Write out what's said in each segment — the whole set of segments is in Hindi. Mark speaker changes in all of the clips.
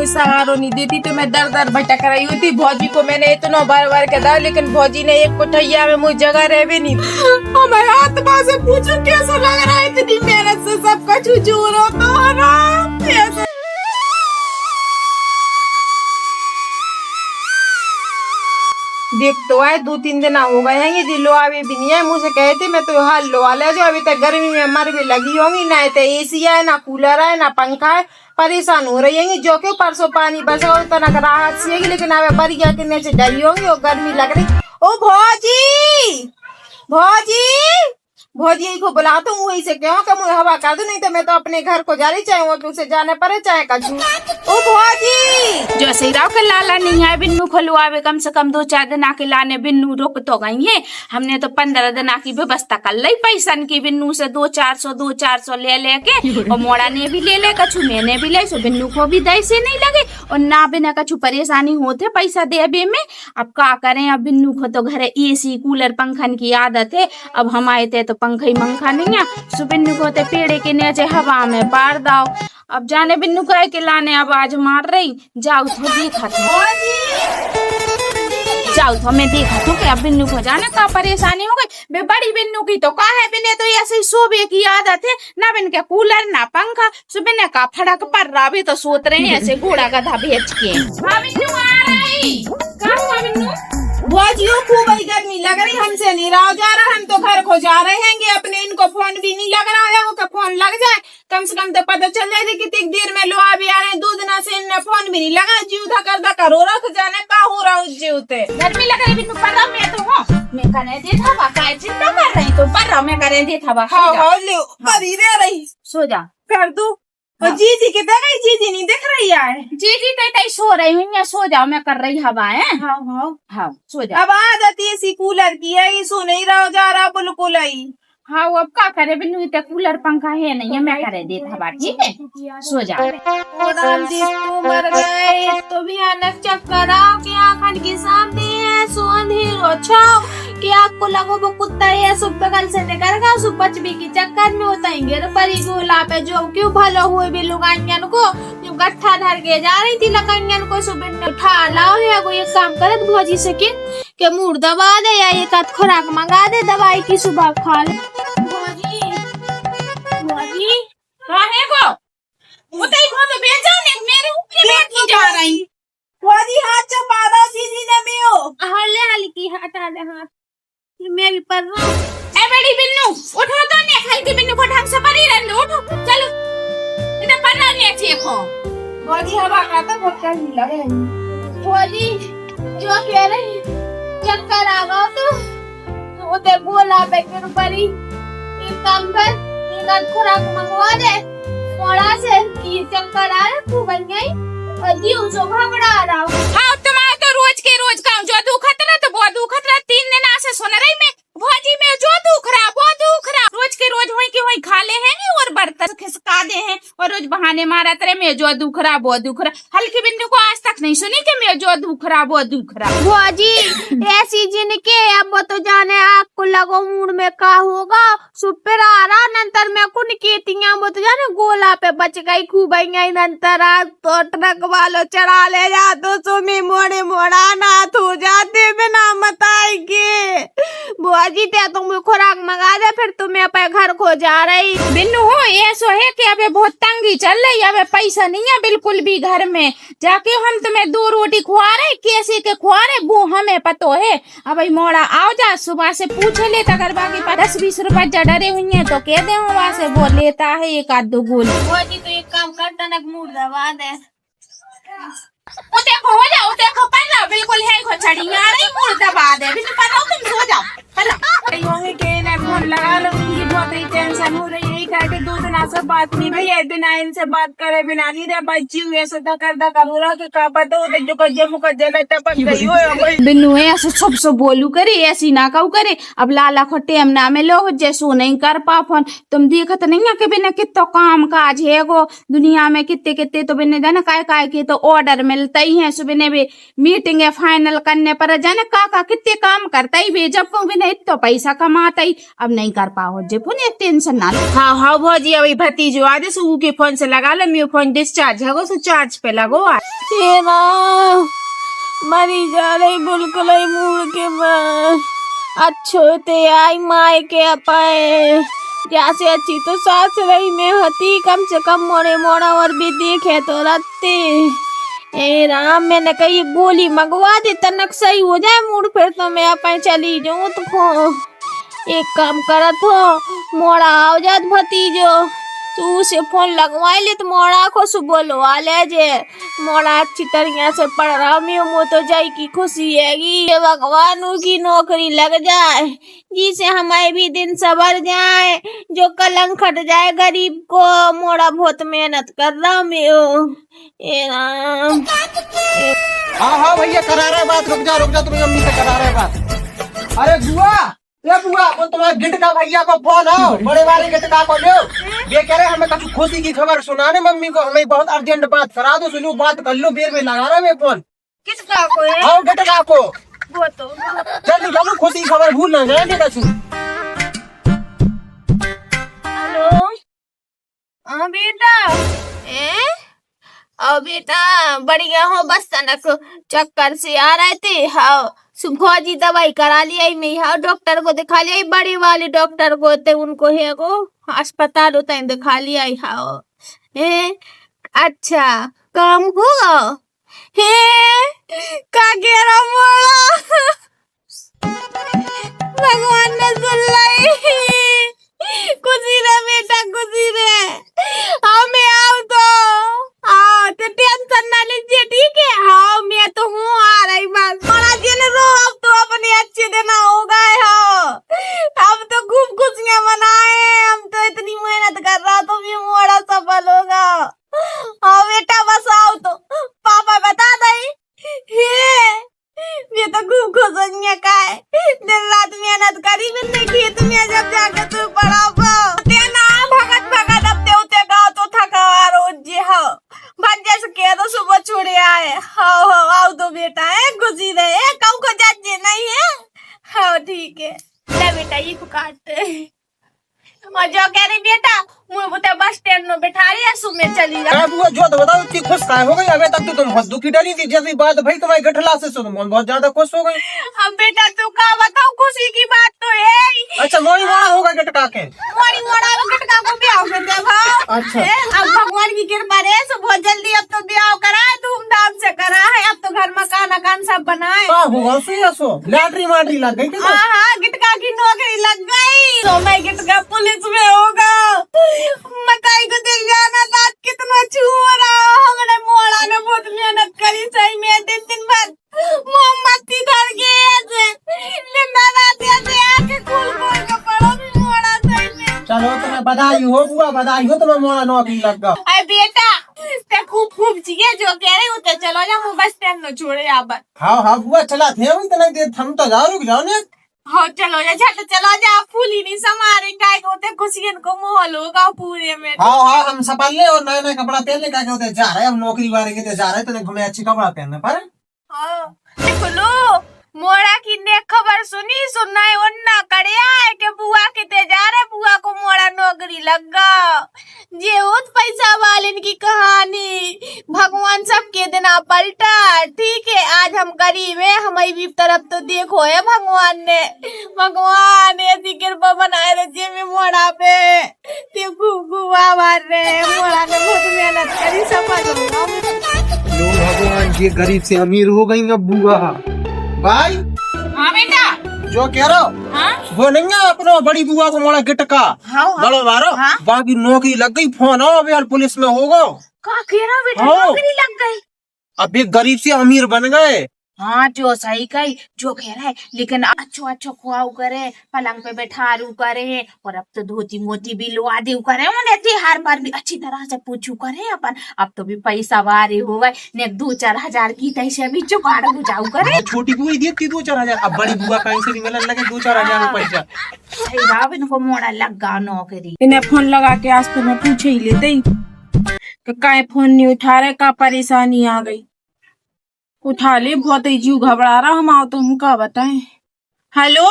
Speaker 1: सहारो नहीं देती तो मैं दर दर भटक रही हुई थी। भौजी को मैंने इतना बार बार कहा लेकिन भौजी ने एक कोठैया में मुझे जगह रह भी नहीं दी। और मैं आत्मा से पूछूं कैसा लग रहा है, इतनी मेहनत से सब कुछ चूर होता है ना। देख तो आए 2-3 दिन हो गए हैं, ये दिलो आवे भी नहीं है। मुझे कहते मैं तो हाल लो वाले जो अभी तक गर्मी में मर भी लगी होंगी, ना तो एसी है ना कूलर है ना पंखा है, परेशान हो रही है। जो क्यों परसों पानी बरसा उतना राहत सी है, लेकिन अब बरिया किन्ने से डरी होंगी और गर्मी लग रही। ओ भौजी भौजी भौजी को बुलाता हूँ वही से क्यों कि मुझे हवा कर दो, नहीं तो मैं तो अपने घर को जा रही, चाहे वो तुझसे जाने पड़े चाहे कछू। ओ भौजी
Speaker 2: जो सही राव के लाला नहीं आए बिन्नू खुलवावे कम से कम 2-4 दिन आके लाने। बिन्नू रुक तो गई है, हमने तो 15 दिन की व्यवस्था कर ली पैसन की। बिन्नू से 200-400 ले लेके और मोड़ा ने भी ले ले, कछु मैंने भी ले, सो बिन्नू को भी दई से नहीं लगे और ना बिना कछु परेशानी होते पैसा देवे में। अब क्या करें, अब बिन्नू को तो घर एसी कूलर पंखन की आदत है। अब हम आए थे तो पंखा ही मंखा नहीं है, सो बिन्नू को ते पेड़े के नीचे हवा में पार दाओ। अब जाने बिन्नू कह के लाने अब आज मार रही। जाओ तो देखा था, जाओ तो मैं देखा तो क्या बिन्नू को जाने का परेशानी हो गई। बे बड़ी बिन्नू की तो कहा है, बिने तो ऐसे ही सोबे की आदत है, ना बिन के कूलर ना पंखा, सो बिने का फड़क पर रहा भी तो सोच रहे हैं ऐसे घोड़ा गधा बेच के। बिन्नू आ रही, कहाँ हुआ बिन्नू?
Speaker 1: भौजियों खूब ही गर्मी लग रही, हमसे नहीं रहा जा रहा, हम तो घर को जा रहे हैं अपने। इनको फोन भी नहीं लग रहा है, उनका फोन लग जाए कम से कम तो पता चल जाए कितनी देर में लो अभी आ रहे हैं। 2 दिन से इनने फोन भी नहीं लगा, जीव धकर धकर हो रहा, जाने का हो रहा उस जीव ते।
Speaker 2: गर्मी लग रही बिन्नू, पर मैं तो हूँ, मैं करे दे था काय चिंता कर रही तो पर मैं करे दे था।
Speaker 1: हाँ ले परी रह रही,
Speaker 2: सो जा
Speaker 1: कर दू। और जीजी कितने गई, जीजी नहीं दिख रही है।
Speaker 2: जीजी तो सो रही हूँ, सो जाओ मैं कर रही हवा है।
Speaker 1: हाँ हाँ
Speaker 2: हाँ सो जाओ।
Speaker 1: अब आदत ऐसी कूलर की है, ये सो नहीं रहा जा रहा बिल्कुल ही।
Speaker 2: हाँ वो अब क्या करे बिन्नू, इतना कूलर पंखा है नहीं है, मैं करे दे था। ठीक है सो जाओ।
Speaker 1: तू मर गए तो भयानक चक्कर आओ कि आंखन के सामने है, सो अंधेरो छाओ कि आपको लगो वो कुत्ता है सब बगल से निकल गया, सो पचबी के चक्कर में उताएंगे परी गोला पे। जो क्यों भलो हुए भी लुगाइयन को जो गट्ठा धर के जा रही थी लुगाइयन को, सुबह उठा लाओ है वो एक काम करे भौजी से के मुंह दबा दे या एक आध खुराक मंगा दे दवाई की, सुबह खा ले। भौजी भौजी
Speaker 2: कहाँ है वो उतई को तो बेचा ने मेरे ऊपर बैठी जा रही।
Speaker 1: भौजी हाथ चपा दो, जीजी ने भी हो
Speaker 2: हल्ले हल्की हटा दे हाथ, मैं भी पर रहा हूँ। ए बड़ी बिन्नू उठो तो ने, हल्की बिन्नू को ढंग से परी रहने दो, उठो चलो इधर पर रहने देखो।
Speaker 1: भौजी हवा खाता बहुत गर्मी लग रही। भौजी जो कह रही चक्कर आ गया तो उधर बोला पे गिर पड़ी, एक काम कर एक आध खुराक मंगवा दे थोड़ा से कि चक्कर आ रहा तू बन गई और जीव सो घबरा रहा।
Speaker 2: हाँ तुम्हारा तो रोज के रोज काम जो दुखत ना तो वो दुखत ना, 3 दिन से सुन रही मैं भौजी में जो दुख रहा वो दुख रहा, रोज के रोज वही के वही खा ले हैं और बर्तन खिसका दे हैं और रोज बहाने मारा तेरे में जो दुख रहा वो दुख रहा। हल्की बिन्नू को आज तक नहीं सुनी कि मैं जो दुख रहा वो दुख रहा।
Speaker 1: भौजी ऐसी जिनके अब वो तो जाने आपको लगो मूड में का होगा, सुपर आ रहा नंतर में कुन केतियां वो तो जाने गोला पे बच गई खूब गई, नंतर आज तो ट्रक वालों चढ़ा ले जा तो सुमी मोड़े मोड़ा नाथ हो जाते बिना बताए के। भौजी ते तुम खुराक मंगा दे फिर तुम्हें अपने घर को जा रही।
Speaker 2: बिन्नू हो ऐसा है कि अबे बहुत तंगी चल रही, अबे पैसा नहीं है बिल्कुल भी घर में, जाके हम तुम्हें 2 रोटी खुआ रहे कैसे के खुआ रहे वो हमें पतो है। अब मोड़ा आओ जा सुबह से पूछ ले अगर बाकी 10-20 रुपए डरे हुई है तो कह दे वहाँ से वो लेता है एक आध 2 गोली।
Speaker 1: भौजी तो एक काम करता ना मूड दबा दे,
Speaker 2: उते को हो जाओ उते को पर बिल्कुल है को चढ़ी आ रही मूड दबा दे बिल्कुल पर तुम सो जाओ पर
Speaker 1: होंगे के ने फोन लगा लो, मुझे बहुत ही टेंशन हो रही है करके 2 दिन से बात नहीं भैया, बिना इनसे बात करे बिना नहीं रह बच्ची हुई ऐसे धकर हो रहा का पता हो जो कज्जे मुकज्जे में टपक गई हो।
Speaker 2: बिन्नू ऐसे सब बोलू करे ऐसी ना कहू करे। अब लाला को टेम ना में लो जैसो नहीं कर पा फोन, तुम देखत नहीं है कि बिना कितना काम काज है गो दुनिया में कितने कितने तो बिना जाने काय के तो ऑर्डर मिलता ही है, सुबह ने भी मीटिंग फाइनल करने पर जाने का कितने काम करता ही भी, जब को बिना इतना पैसा कमाता ही अब नहीं कर पाओ जे पुण्य टेंशन ना।
Speaker 1: हाँ हाँ भौजी अभी भतीजो आज सुबह के फोन से लगा ले, मेरे फोन डिस्चार्ज है सो चार्ज पे लगो।
Speaker 2: ये ना मरी जा रही बिल्कुल ही मुड़ के बाद अच्छो ते आई माए के अपाए जैसे अच्छी तो सास रही में होती, कम से कम मोड़े मोड़ा और भी देखे तो रत्ते। ए राम, मैंने कही गोली मंगवा दी तनक सही हो जाए मूड, फिर तो मैं अपन चली जाऊं। तो एक काम करत हो, मोड़ा आओ जात भतीजो, तू उसे फोन लगवाई ले तो मोड़ा को सु बोलवा ले जे। मोड़ा अच्छी तरीके से पढ़ रहा मैं तो जाई की खुशी हैगी, ये भगवान की नौकरी लग जाए जिसे हमारे भी दिन सवर जाए, जो कलंक हट जाए गरीब को। मोड़ा बहुत मेहनत कर रहा मैं। ए राम।
Speaker 3: हाँ भैया करा रहे बात, रुक जा तुम्हें मम्मी से करा रहे बात। अरे बुआ, ये बुआ वो तुम्हारे गिटका भैया को फोन हो, बड़े वाले गिटका को लो। ये कह रहे हमें कुछ खुशी की खबर सुनाने मम्मी को, हमें बहुत अर्जेंट बात करा दो, सुनो बात कर लो। बेर में लगा रहा मैं फोन।
Speaker 1: किसका को है?
Speaker 3: हाँ गिटका को।
Speaker 1: वो तो
Speaker 3: जल्दी चलो, खुशी की खबर भूल ना जाए।
Speaker 2: हेलो हाँ बेटा। बेटा बढ़िया हो, बस तनक चक्कर से आ रहे थे। हाँ सुबह जी दवाई करा लिया मैं, हाँ डॉक्टर को दिखा लिया, बड़े वाले डॉक्टर को थे, उनको है को अस्पताल होता है दिखा लिया। हाँ अच्छा काम हुआ है का गेरा मोड़ा भगवान ने सुन लाई। खुशी रे बेटा खुशी रे, हाँ मैं आऊँ तो हाँ तो टेंशन ना लीजिए ठीक है। हाँ मैं तो हूँ आ रही बस। बड़ा दिन रो, अब तो अपने अच्छे दिन हो गए। हाँ अब तो खूब खुशियाँ मनाए, हम तो इतनी मेहनत कर रहा तो भी मोड़ा सफल होगा। हाँ बेटा बस आओ तो पापा बता दे। ये तो खूब खुश हो का है, दिन रात मेहनत करी मैंने खेत में, जब जाके तू पड़ा भगत भगत अब देवते गाँव तो थका रोज जी। हाँ भज जैसे कह दो सुबह छोड़े आए। हाँ आओ तो बेटा है खुशी रहे, कहूँ को जाजे नहीं है। हाँ ठीक है ले बेटा ये काटते और जो कह रही बेटा मुझे बता बस स्टैंड में बैठा रही है, सुबह चली जा।
Speaker 3: बुआ जो तो बताओ, इतनी खुश काहे हो गई? अबे तक तो तुम बहुत दुखी डरी थी, जैसी बात भाई तुम्हारी गठला से सुन बहुत ज्यादा खुश हो गई।
Speaker 2: अब बेटा तू का बताओ, खुशी की बात तो है।
Speaker 3: अच्छा मोड़ी मोड़ा होगा गिटका के,
Speaker 2: मोड़ी मोड़ा गिटका को ब्याह कर दे भाव।
Speaker 3: अच्छा
Speaker 2: अब भगवान की कृपा रहे सो बहुत जल्दी अब तो ब्याह करा है, धूमधाम से करा है। अब तो घर मकान सब बनाए।
Speaker 3: होगा सो लैटरी माटरी लग गई क्या?
Speaker 2: हाँ गिटका की नौकरी लग गई तो मैं गिटका पुलिस में होगा। मकाई को दिल जाना था कितना छू रहा, हमने मोड़ा ने बहुत मेहनत करी सही में, दिन भर मोमबत्ती धर के
Speaker 3: चलो तुम्हें बधाई हो बुआ, बधाई हो, तुम्हें मोड़ा नौकरी लग गया।
Speaker 2: अरे बेटा ते खूब जिए जो कह रहे होते, चलो जा वो बस स्टैंड में छोड़े यहाँ पर।
Speaker 3: हाँ बुआ चला थे इतना देर, थम तो जाओ, रुक जाओ ने।
Speaker 2: हाँ चलो जा झट चलो जा, फूल ही नहीं समारे काय होते, खुशियन को माहौल होगा पूरे में।
Speaker 3: हाँ हम सपल ले और नया कपड़ा पहन ले, क्या होते जा रहे हम नौकरी वाले के जा रहे, तो हमें अच्छी कपड़ा पहनने पर।
Speaker 2: हाँ देखो मोड़ा की ने खबर सुनना है उन्ना कड़िया है कि बुआ किते जा रहे, बुआ को मोड़ा नौकरी लगा। ये उस पैसा वाले की कहानी, भगवान सबके दिना पलटा ठीक है। आज हम गरीब है, हमारी भी तरफ तो देखो है भगवान ने, भगवान ऐसी कृपा बनाए रहे में मोड़ा पे खूब आभार रहे। मोड़ा ने बहुत मेहनत करी, सफल
Speaker 3: लो भगवान ये गरीब से अमीर हो गई अब बुआ। भाई
Speaker 2: हाँ बेटा
Speaker 3: जो कह रहा हो
Speaker 2: हाँ
Speaker 3: वो नहीं है अपना बड़ी बुआ को मोड़ा गिटका बड़ो मारो, बाकी नौकरी लग गई, फोन आओ अभी पुलिस में होगा।
Speaker 2: का कह रहा बेटा नौकरी लग गई?
Speaker 3: अब ये गरीब से अमीर बन गए।
Speaker 2: हाँ जो सही कही जो कह रहा है, लेकिन अच्छो खुआऊ करे, पलंग पे बैठारू करे, और अब तो धोती मोती भी लुआ दे करे, उन्हें हर बार भी अच्छी तरह से पूछू करे अपन। अब तो भी पैसा वारे हो गए ने 2-4 हजार की तैसे भी जुगाड़ बुझाऊ करे।
Speaker 3: छोटी बुआ देती 2-4 हजार, अब बड़ी बुआ कहीं से भी मिलने लगे 2-4 हजार पैसा।
Speaker 2: सही बाब इनको मोड़ा लगा नौकरी।
Speaker 1: इन्हें फोन लगा के आज तो मैं पूछे ही लेते ही काहे फोन नहीं उठा रहे, का परेशानी आ गई। उठा ले, बहुत ही जीव घबरा रहा, हम आओ तो हम का बताएं। हेलो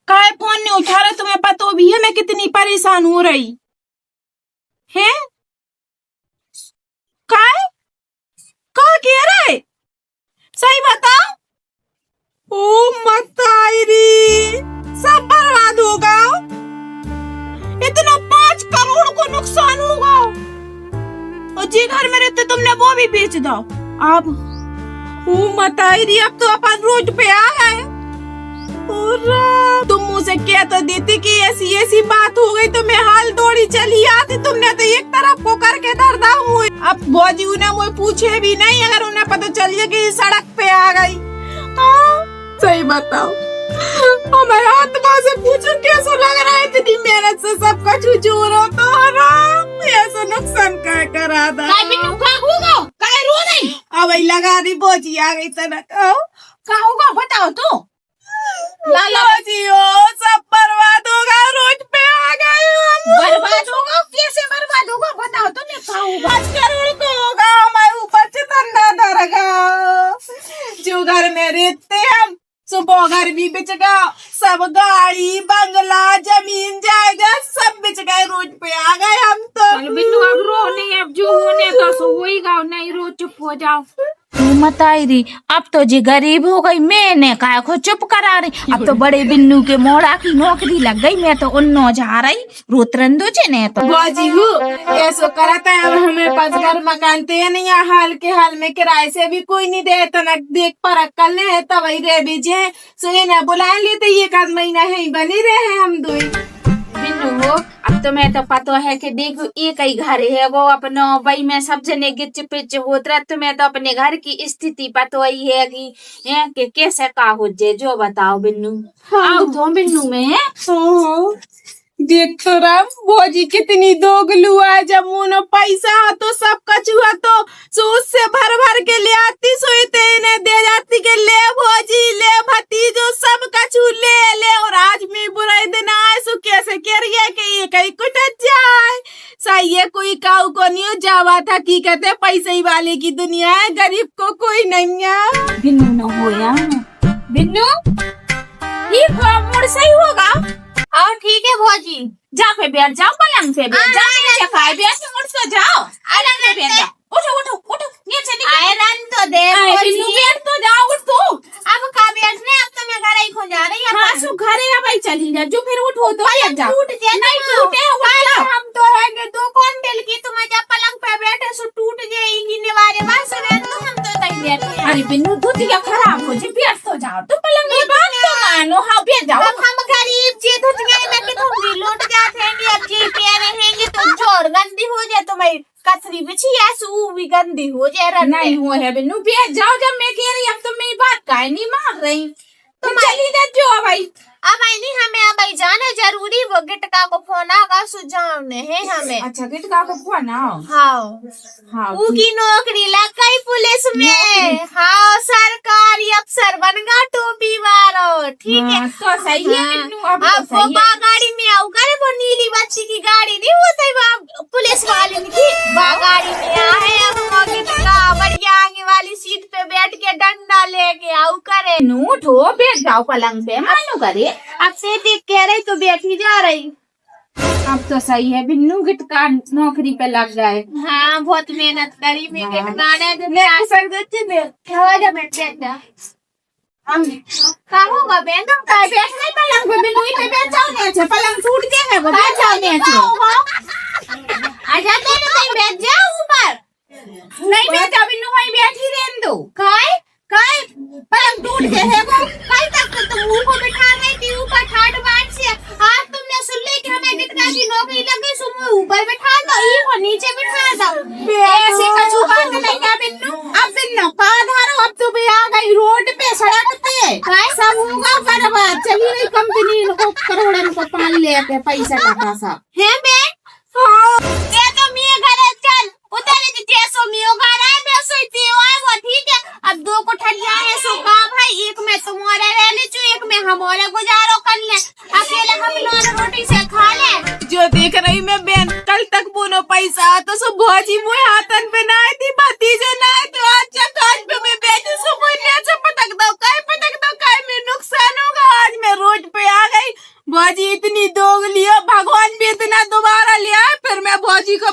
Speaker 1: काहे फोन नहीं उठा रहे, तुम्हें पता भी है मैं कितनी परेशान हो रही।
Speaker 2: हैं काय का कह रहे सही बताओ।
Speaker 1: ओ मतारी, सब बर्बाद होगा।
Speaker 2: इतना 5 करोड़ को नुकसान होगा और जी घर में रहते तुमने वो भी बेच दो। अब
Speaker 1: ओ मतारी, अब तो अपन रोड पे आ गए। और तुम मुझसे कह तो देती कि ऐसी ऐसी बात हो गई तो मैं हाल दौड़ी चली आती। तुमने तो एक तरफ को करके दर्दा हुए। अब भौजी उन्हें मुझे पूछे भी नहीं, अगर उन्हें पता चल गया कि सड़क पे आ गई। सही बताओ, हमारे आत्मा से पूछो कैसा लग रहा है। इतनी मेहनत से सब कुछ जोर हो तो ऐसा नुकसान क्या करा था।
Speaker 2: रो नहीं
Speaker 1: अब लगा रही भौजी आ गई तनक।
Speaker 2: का होगा बताओ तो।
Speaker 1: भौजी हो, सब बर्बाद होगा। रोड पे आ गए हम।
Speaker 2: बर्बाद होगा कैसे बर्बाद होगा बताओ तो। नहीं का होगा
Speaker 1: 5 करोड़ को होगा हमारे ऊपर से धंधा धरगा। जो घर में रहते हम सुबह घर भी बिच गया, सब गाड़ी बंगला जमीन जायदाद सब बिच गए। रोड पे आ गए हम तो।
Speaker 2: बिन्नू अब रो नहीं, अब जो होने का सो वही गाओ, नहीं रो चुप हो जाओ। मताई अब तो जी गरीब हो गई, मैंने काय को चुप करा रही। अब तो बड़े बिन्नू के मोड़ा की नौकरी लग गई, मैं तो उन्नो जा रही रोतरंदो चे ने तो।
Speaker 1: बाजी हूँ ऐसा करता है। अब हमें 5 घर मकान थे नहीं, हाल के हाल में किराए से भी कोई नहीं दे। तनक देख परख कर ले है तब रह बीजे सुने न बुला लेते। 1 महीना है बनी रहे हम दो।
Speaker 2: बिन्नू हो अब तो मैं तो पता है कि देखो एक ही घर है वो अपना वही में सब जने गिच पिच होत रहा। तो मैं तो अपने घर की स्थिति पता ही है कि कैसे का हो जे जो बताओ बिन्नू। आओ तो बिन्नू में
Speaker 1: देख तो रहा भौजी कितनी दोगलू है। जब मुनो पैसा हो तो सब कचुआ तो सूद से भर भर के ले आती, सोते इन्हें दे जाती के ले भौजी ले भतीजो सब कचू ले ले। और आज में बुरा दिन आए सो कैसे कह रही है कि ये कहीं कुट जाए। सही है, कोई काऊ को नहीं जावा था की कहते पैसे ही वाले की दुनिया है, गरीब को कोई नहीं है।
Speaker 2: बिन्नू न हो या बिन्नू ठीक हो मुड़ सही होगा।
Speaker 4: और ठीक है भौजी,
Speaker 2: जा पे बैठ जाओ, पलंग पे बैठ जाओ, नीचे खाए बैठ मुड़ से जाओ, पलंग पे बैठ जाओ। उठो उठो उठो नीचे निकलो।
Speaker 4: आयरन तो दे
Speaker 2: बिन्नू बैठ तो जाओ, उठ तो।
Speaker 4: अब का बैठने, अब तो मैं घर ही खो जा रही
Speaker 2: हाँ सु घरे अब आई चली जा जो फिर उठो तो बैठ जाओ।
Speaker 4: टूट जाए
Speaker 2: नहीं टूटे उठ जाओ।
Speaker 4: हम तो है 2 क्विंटल की, तुम जब पलंग पे बैठे सो टूट जाएगी निवारे बस तो हम तो तक बैठे।
Speaker 2: अरे बिन्नू धुतिया खराब हो जी, बैठ तो जाओ तो पलंग पे बात तो मानो। हाँ बैठ जाओ।
Speaker 4: अब हम गरीब जी धुतिया में कि तुम भी लौट जाते हैं। अब जी प्यारे हैं तो जोर गंदी हो जाए, तुम्हारी कचरी बिछी ऐसू भी गंदी हो जाए।
Speaker 2: नहीं वो है बिन्नू बैठ जाओ। जब मैं कह रही अब तो मेरी बात काहे नहीं मान रही। तुम चली जाओ भाई।
Speaker 4: अब आई नहीं हमें, अब आई जाना जरूरी। वो गिटका को फोन आगा सुझावने है हमें।
Speaker 2: अच्छा गिटका को फोन आओ।
Speaker 4: हाँ
Speaker 2: हाँ
Speaker 4: की नौकरी लग गई पुलिस में। हाँ सरकारी अफसर बन गया टोपी वालो। ठीक है
Speaker 2: तो सही है बिन्नू। अब
Speaker 4: अब
Speaker 2: तो
Speaker 4: वो
Speaker 2: सही है।
Speaker 4: गाड़ी में आओ करे, वो नीली बच्ची की गाड़ी नहीं होती पुलिस वाले की गाड़ी में आए। अब वो गिटका बढ़िया आगे वाली सीट पे बैठ के डंडा लेके आओ करे।
Speaker 2: बिन्नू उठो बैठ जाओ पलंग पे मानो करे।
Speaker 4: अब से देख कह रही तो बैठी जा रही।
Speaker 2: अब तो सही है बिन्नू गिटका नौकरी पे लग गए।
Speaker 4: हाँ बहुत मेहनत करी मैं
Speaker 2: हाँ।
Speaker 4: गिटकाने का होगा बैंक का बैठने
Speaker 2: पलंग पे बिन्नू पे बैठ जाओ नीचे, पलंग टूट जाएगा वो बैठ जाओ नीचे।
Speaker 4: आजा तो नहीं बैठ जाओ ऊपर।
Speaker 2: नहीं बैठ जाओ बिन्नू वहीं बैठी रहने दो।
Speaker 4: काय काय पलंग टूट गए वो कल तक तो तुम मुंह को बिठा रही थी ऊपर ठाट बाट से। आज तुमने सुन ली कि हमें गिटका की नौकरी लगी, सुन ऊपर बिठा दो, ये को नीचे बिठा दो।
Speaker 2: ऐसे कछु बात नहीं है बिन्नू। अब बिन्नू का धारो अब तो भी आ गई रोड पे सड़क पे। सब होगा बर्बाद। चली गई कंपनी को करोड़ों को पाल लेके पैसा टका सा
Speaker 4: है बे। ये तो मैं घर चल उधर जैसो मी होगा रहा है मैं सोती है वो ठीक है। अब 2 कोठरिया है सो का भाई, एक में तुम्हारे रहने चो, एक में हमारे गुजारो कर ले। अकेले हम लोग रोटी से खा ले।
Speaker 1: जो देख रही मैं बैंक कल तक बोनो पैसा तो सो भौजी मुझे हाथन पे ना थी, भतीजे ना तो आज काज पे मैं बैठी सो मुझे से पटक दो काय में नुकसान होगा। आज मैं रोड पे आ गई। भौजी इतनी दोगली हो, भगवान भी इतना दोबारा ले आए। फिर मैं भौजी को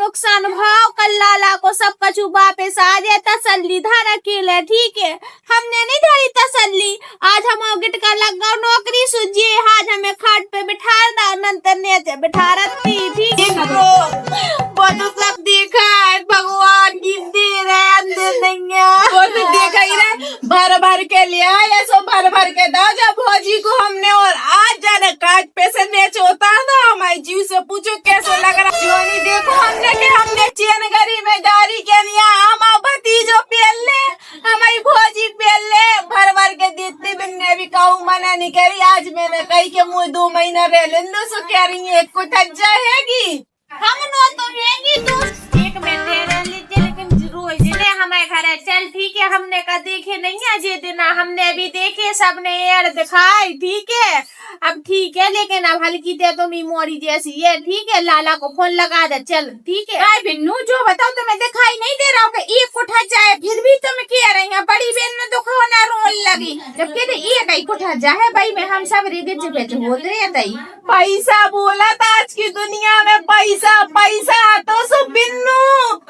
Speaker 4: नुकसान भाव कल लाला को सब कछु वापस आ जाए तसल्ली धर अकेले ठीक है। हमने नहीं धरी तसल्ली। आज हम गिटका लग गौ नौकरी सुझे आज हमें खाट पे बिठा दा नंतर ने बिठा रखती ठीक है। वो तो सब देखा है भगवान की दे रहे अंदर नहीं है।
Speaker 1: वो तो देखा ही ना, भर भर के लिया ऐसो भर भर के दो जब भौजी को हमने। और आज जाने काट पे से नेच होता था हमारे जीव से पूछो कैसे लग रहा। जोनी देखो हमने चैन गरी में गाड़ी के लिया हम भतीजो पेल ले हमारी भौजी पेल ले भर भर के देती बिन्ने भी कहूँ मना नहीं करी। आज मैंने कही के मुँह 2 महीना रह लेंदो सो कह रही है एक कुठज्जा हैगी
Speaker 4: हम नो तो रहेंगी तू एक में तेरे लीजिए लेकिन रोज ने हमारे घर है चल ठीक है। हमने का देखे नहीं है ये दिन हमने भी देखे सबने यार दिखाई ठीक है। अब ठीक है लेकिन अब हल्की दे तो मेमोरी जैसी है ठीक है। लाला को फोन लगा दे चल ठीक है।
Speaker 2: हाय बिन्नू जो बताओ तुम्हें दिखाई नहीं दे रहा हो कि एक उठा जाए फिर भी तुम कह रही हैं बड़ी बहन ने तो खोना रोल लगी जब कहते एक ही उठा जाए भाई में हम सब रिगिज बेच बोल रहे थे।
Speaker 1: पैसा बोला था आज की दुनिया में पैसा पैसा तो सो बिन्नू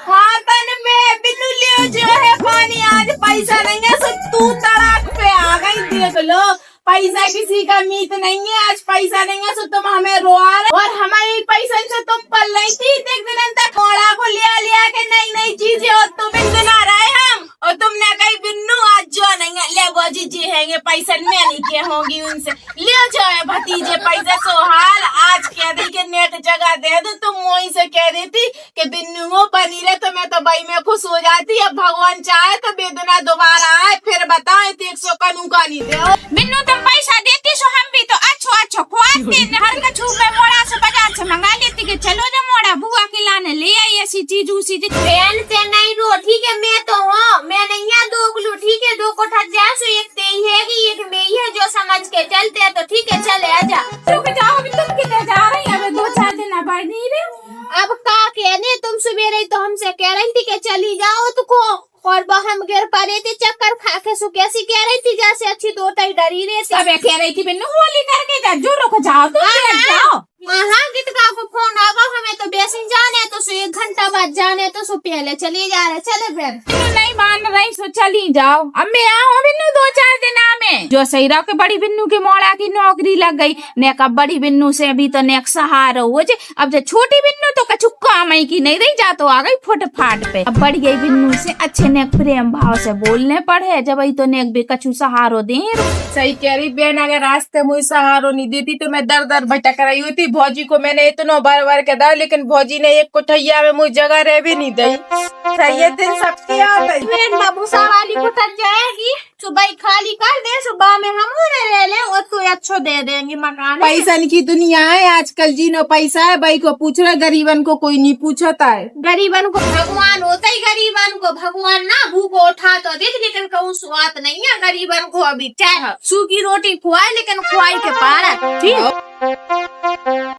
Speaker 1: हाथन में बिन्नू लियो जो है पानी आज पैसा नहीं है सो तू तड़ाक पे आ गई देख लो। पैसा किसी का मीत नहीं है आज पैसा नहीं है सो तुम हमें रोआ और हमारी पैसा से तुम पल रही थी एक दिन तक घोड़ा को लिया के नई नई चीजें और तुम इन दिन आ रहे हम और तुमने कही बिन्नू आज जो नहीं है ले बोजी जी है पैसा मैं नहीं के होंगी उनसे ले जो है भतीजे पैसा सो हाल आज कह दी के नेट जगह दे दो तुम वहीं से कह रही थी कि बिन्नू वो बनी रहे तो मैं तो भाई में खुश हो जाती। अब भगवान चाहे तो बेदना दोबारा आए फिर बताए 100 कानू का नहीं दे
Speaker 2: बिन्नू तुम पैसा देती सो हम भी तो अच्छो खुआते हर कछु में मोड़ा से बाजार से मंगा लेती कि चलो जो मोड़ा बुआ के लाने ले आई ऐसी चीज उसी
Speaker 4: बहन से नहीं रो ठीक है। मैं तो हूँ मैं नहीं है दोगलू ठीक है। 2 कोठा जैसो एक ते ही है कि एक में ही है जो समझ के चलते हैं तो ठीक है चले आजा।
Speaker 2: रुक जाओ अभी तुम किधर जा रही है 2-4 दिन बाद नहीं रे।
Speaker 4: अब का कहने तुम सवेरे तो हमसे कह रही थी कि चली जाओ तुको और हम गिर पड़े थे चक्कर खा के सो कैसी कह रही थी जैसे अच्छी दो तई डरी रही थी।
Speaker 2: सब कह रही थी बिन्नू होली करके जा जो रुक जाओ तुम जाओ।
Speaker 4: हाँ गिटका को फोन आवा हमें तो बेसिन जाने तो सो 1 घंटा बाद जाने तो सो पहले चले जा रहे चले फिर
Speaker 2: बिन्नू नहीं मान रही सो चली जाओ। अब मैं आओ बिन्नू 2-4 दिन में जो सही रहो के बड़ी बिन्नू के मोड़ा की नौकरी लग गई नेक अब बड़ी बिन्नू से अभी तो नेक सहारा हो जे अब जो छोटी बिन्नू तो कछु काम ही की नहीं रही जा तो आ गई फुटफाट पे। अब बढ़ गई बिन्नू से अच्छे नेक प्रेम भाव से बोलने पड़े जब तो नेक भी कछु सहारो दे।
Speaker 1: सही कह रही बहन अगर रास्ते मुझे सहारो नहीं देती तो मैं दर दर भटक रही होती। भौजी को मैंने इतना बार बार कह दा लेकिन भौजी ने एक कोठैया में मुझे जगह रह भी नहीं दी। सही दिन सबकी आती
Speaker 4: बाबूसा वाली को तक जाएगी सुबह खाली कर दे सुबह में हम ले ले और तो अच्छो दे देंगे मकान।
Speaker 1: पैसा की दुनिया है आजकल जीनो पैसा है भाई को पूछ रहा गरीबन को कोई नहीं पूछता है।
Speaker 4: गरीबन को भगवान होता ही गरीबन को भगवान ना भूख उठा तो देख लेकिन कहूँ स्वाद नहीं है गरीबन को अभी चाहे सूखी रोटी खुआए लेकिन खुआई के पारा ठीक।